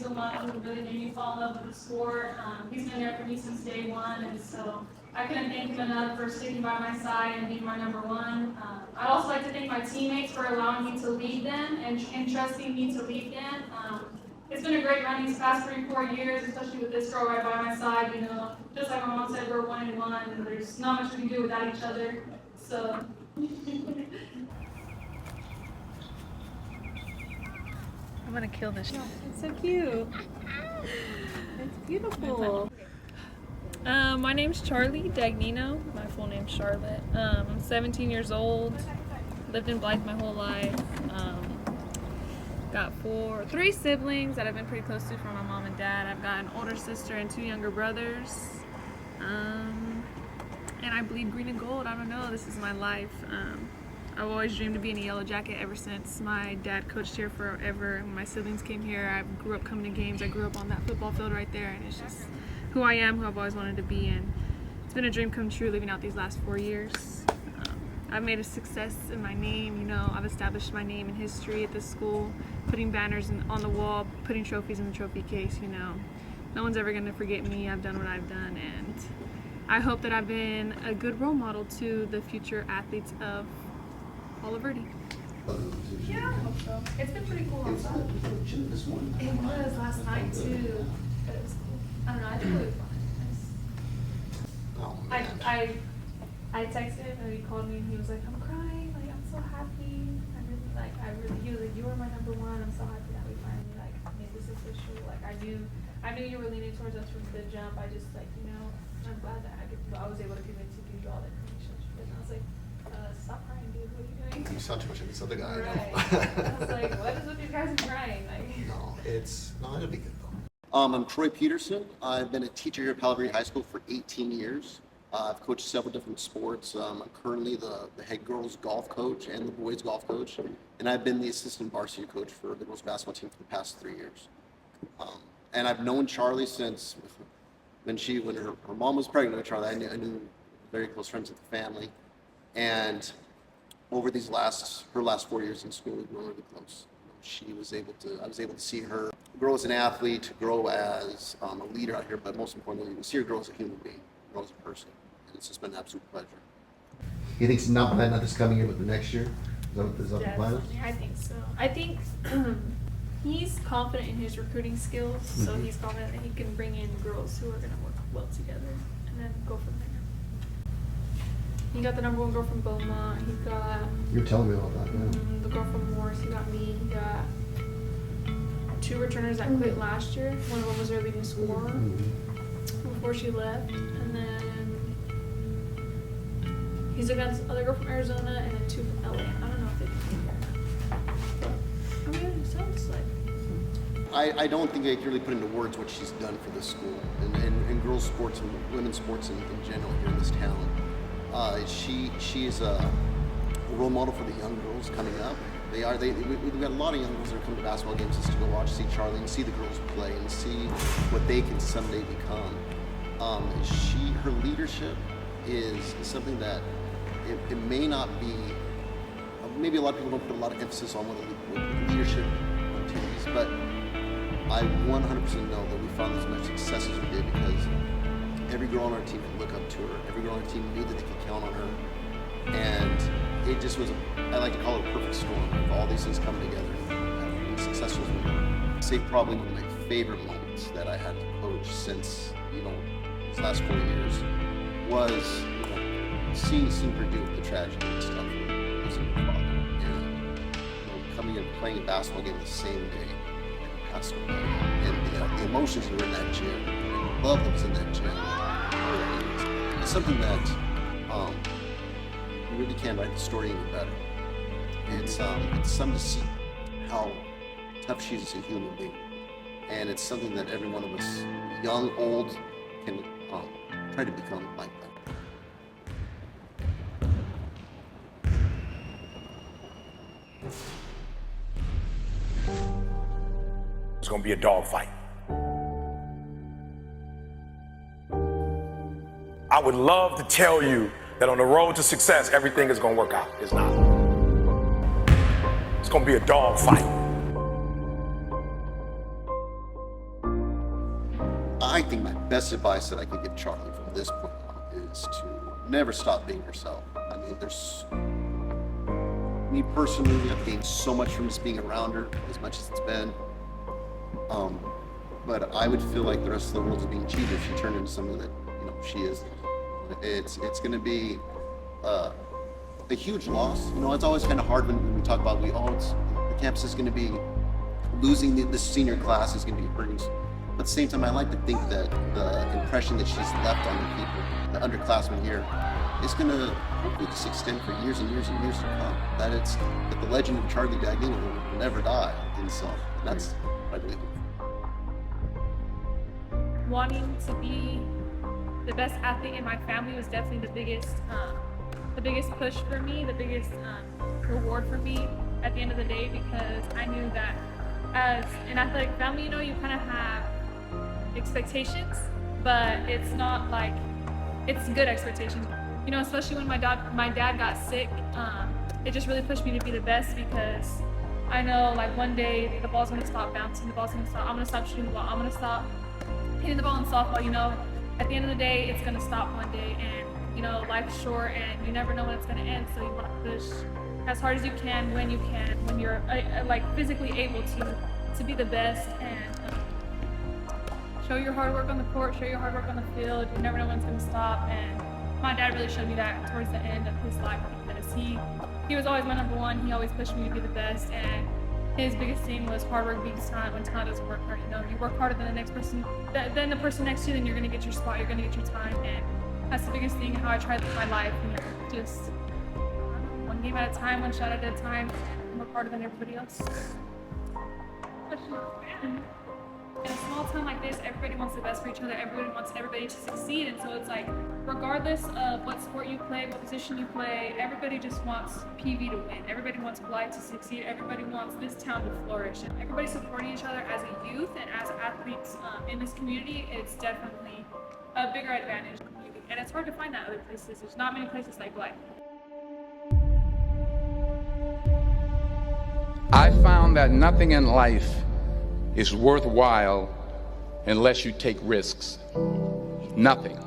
so much. He really made me fall in love with the sport. He's been there for me since day one, and so I couldn't thank him enough for sticking by my side and being my number one. I'd also like to thank my teammates for allowing me to lead them and trusting me to lead them. It's been a great run these past 3-4 years, especially with this girl right by my side. You know, just like my mom said, we're 1-1, and there's not much we can do without each other. So. I'm gonna kill this. It's so cute. It's beautiful. My name's Charlie Dagnino. My full name's Charlotte. I'm 17 years old. Lived in Blythe my whole life. Got 3 siblings that I've been pretty close to from my mom and dad. I've got an older sister and 2 younger brothers. And I bleed green and gold. I don't know. This is my life. I've always dreamed of being a Yellow Jacket ever since my dad coached here forever. When my siblings came here, I grew up coming to games. I grew up on that football field right there, and it's just who I am, who I've always wanted to be. And it's been a dream come true living out these last 4 years. I've made a success in my name. You know, I've established my name in history at this school, putting banners on the wall, putting trophies in the trophy case. You know, no one's ever gonna forget me. I've done what I've done, and I hope that I've been a good role model to the future athletes of Oliverdi. Yeah, I hope so. It's been pretty cool outside. It was last night too, but it was cool. I don't know, I think it was fun. I texted him and he called me and he was like, I'm crying, like I'm so happy. He was like, you were my number one. I'm so happy that we finally like made this official. Like I knew you were leaning towards us from the jump. I just like, you know, I'm glad that I was able to give you all the information. And I was like, stop crying, dude. What are you doing? You sound too much like this other guy. Right. I was like, what is with these guys crying? Like, No, it'll be good though. I'm Troy Peterson. I've been a teacher here at Palo Verde High School for 18 years. I've coached several different sports. I'm currently the head girls golf coach and the boys golf coach, and I've been the assistant varsity coach for the girls basketball team for the past 3 years. And I've known Charlie since when her mom was pregnant with Charlie. I knew very close friends with the family, and over her last 4 years in school, we've grown really close. I was able to see her grow as an athlete, grow as a leader out here, but most importantly, see her grow as a human being, grow as a person. And it's just been an absolute pleasure. He thinks not this coming year, but the next year? Is that the plan? I think so. I think he's confident in his recruiting skills, so he's confident that he can bring in girls who are going to work well together and then go from there. He got the number 1 girl from Beaumont. He got You're telling me all that, yeah. the girl from Morris. He got me. He got 2 returners that quit last year. One of them was their leading scorer before she left, and then he's got this other girl from Arizona and then 2 from LA. I don't know if they did that. I mean, it sounds like. I don't think I can really put into words what she's done for this school and girls sports and women's sports in general here in this town. She is a role model for the young girls coming up. We've got a lot of young girls that are coming to basketball games just to go watch, see Charlie, and see the girls play, and see what they can someday become. Her leadership is something that it may not be. Maybe a lot of people don't put a lot of emphasis on what leadership activities, but I 100% know that we found as much success as we did because every girl on our team could look up to her. Every girl on our team knew that they could count on her. And it just was, I like to call it a perfect storm of all these things coming together and being successful as we were. I'd say probably one of my favorite moments that I had to coach since, these last 4 years was, seeing her deal with the tragedy and stuff with losing her father. And, coming and playing a basketball game the same day and passed away. And the emotions that were in that gym, and the love that was in that gym, it's something that you really can write the story any better. It's something to see how tough she is as a human being. And it's something that every one of us, young, old, can try to become like that. It's gonna be a dogfight. I would love to tell you that on the road to success, everything is gonna work out. It's not. It's gonna be a dogfight. I think my best advice that I could give Charlie from this point on is to never stop being yourself. I mean, me personally, I've gained so much from just being around her, as much as it's been. But I would feel like the rest of the world is being cheated if she turned into something that, she is. It's going to be a huge loss. It's always kind of hard when we talk about the campus is going to be losing the senior class is going to be hurting. But at the same time, I like to think that the impression that she's left on the people, the underclassmen here, is going to hopefully just extend for years and years and years to come. That the legend of Charlie Dagnino will never die. And so that's what I believe. Wanting to be the best athlete in my family was definitely the biggest push for me, the biggest reward for me at the end of the day, because I knew that as an athletic family, you kind of have expectations, but it's not like, it's good expectations. Especially when my dad got sick, it just really pushed me to be the best, because I know like one day the ball's gonna stop bouncing, I'm gonna stop shooting the ball, I'm gonna stop hitting the ball in softball. At the end of the day, it's gonna stop one day, and life's short, and you never know when it's gonna end. So you want to push as hard as you can, when you're like physically able to be the best, and show your hard work on the court, show your hard work on the field. You never know when it's gonna stop, and my dad really showed me that towards the end of his life, because he was always my number one. He always pushed me to be the best, and his biggest thing was hard work beats talent. When talent doesn't work hard, you work harder than the next person, then the person next to you, then you're gonna get your spot, you're gonna get your time, and that's the biggest thing, how I try to live my life, just one game at a time, one shot at a time, and work harder than everybody else. In a small town like this, everybody wants the best for each other, everybody wants everybody to succeed, and so it's like, regardless of what sport you play, what position you play, everybody just wants PV to win. Everybody wants Blythe to succeed. Everybody wants this town to flourish. And everybody supporting each other as a youth and as athletes in this community, it's definitely a bigger advantage. And it's hard to find that other places. There's not many places like Blythe. I found that nothing in life is worthwhile unless you take risks. Nothing.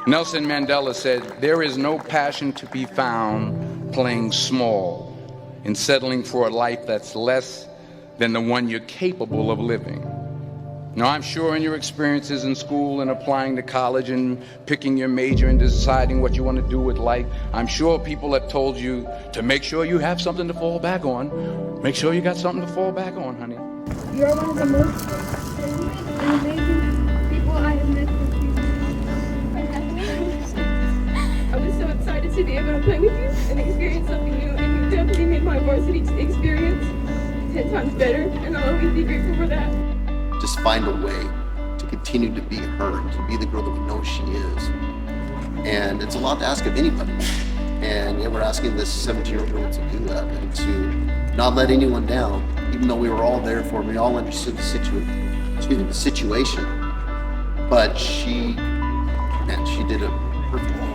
Nelson Mandela said, "There is no passion to be found playing small and settling for a life that's less than the one you're capable of living." Now, I'm sure in your experiences in school and applying to college and picking your major and deciding what you want to do with life, I'm sure people have told you to make sure you have something to fall back on. Make sure you got something to fall back on, honey. You're one of the most amazing people I have met this season. I was so excited to be able to play with you and experience something new, and you definitely made my varsity experience 10 times better, and I'll always be grateful for that. Just find a way to continue to be her, to be the girl that we know she is. And it's a lot to ask of anybody. And yet we're asking this 17-year-old girl to do that, and to not let anyone down, even though we were all there for her. We all understood the situation. But she did it perfectly.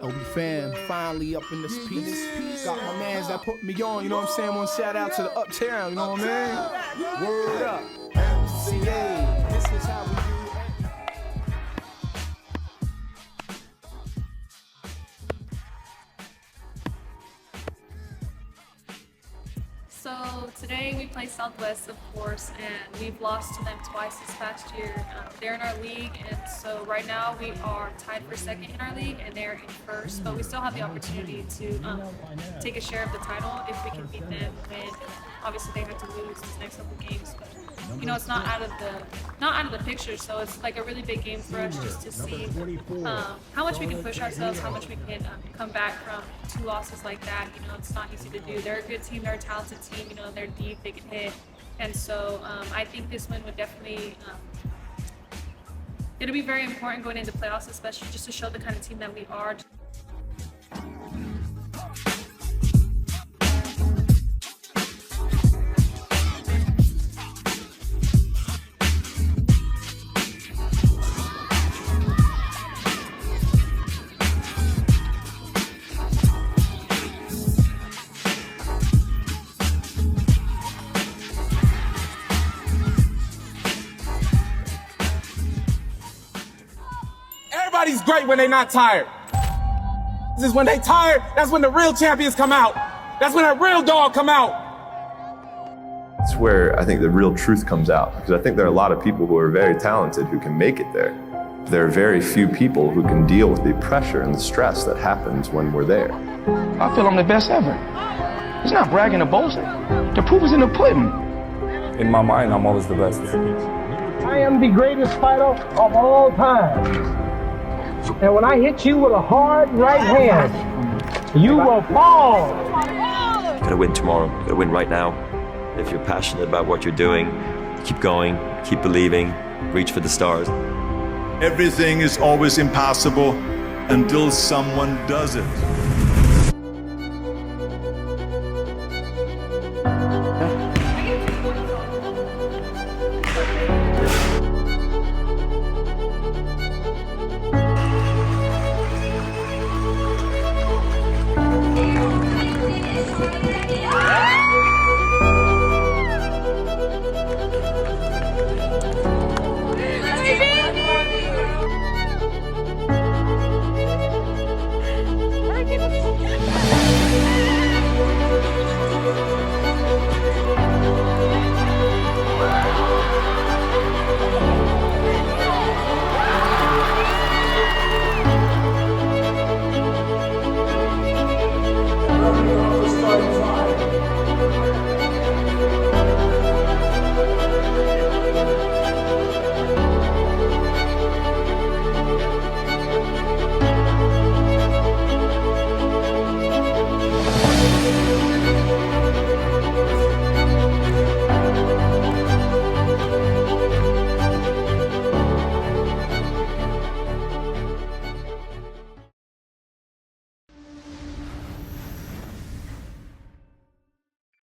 LB fam, finally up in this piece. Got my mans that put me on, you know what I'm saying? One shout out to the Uptown, you know what I mean? Word up. MCA, this is how we do it. So today we play Southwest, of course, and we've lost to them twice this past year. They're in our league, and so right now we are tied for second in our league, and they're in first. But we still have the opportunity to take a share of the title if we can beat them. And obviously they have to lose these next couple games. But, it's not out of the picture. So it's like a really big game for us just to see how much we can push ourselves, how much we can come back from 2 losses like that. It's not easy to do. They're a good team. They're a talented team. They're deep. They can hit. And so I think this win would definitely it'll be very important going into playoffs, especially just to show the kind of team that we are. great when they're not tired. This is when they tired, that's when the real champions come out. That's when that real dog come out. It's where I think the real truth comes out, because I think there are a lot of people who are very talented who can make it there. There are very few people who can deal with the pressure and the stress that happens when we're there. I feel I'm the best ever. It's not bragging or boasting. The proof is in the pudding. In my mind, I'm always the best. I am the greatest fighter of all time. And when I hit you with a hard right hand, you will fall. Gotta win tomorrow, gotta win right now. If you're passionate about what you're doing, keep going, keep believing, reach for the stars. Everything is always impossible until someone does it.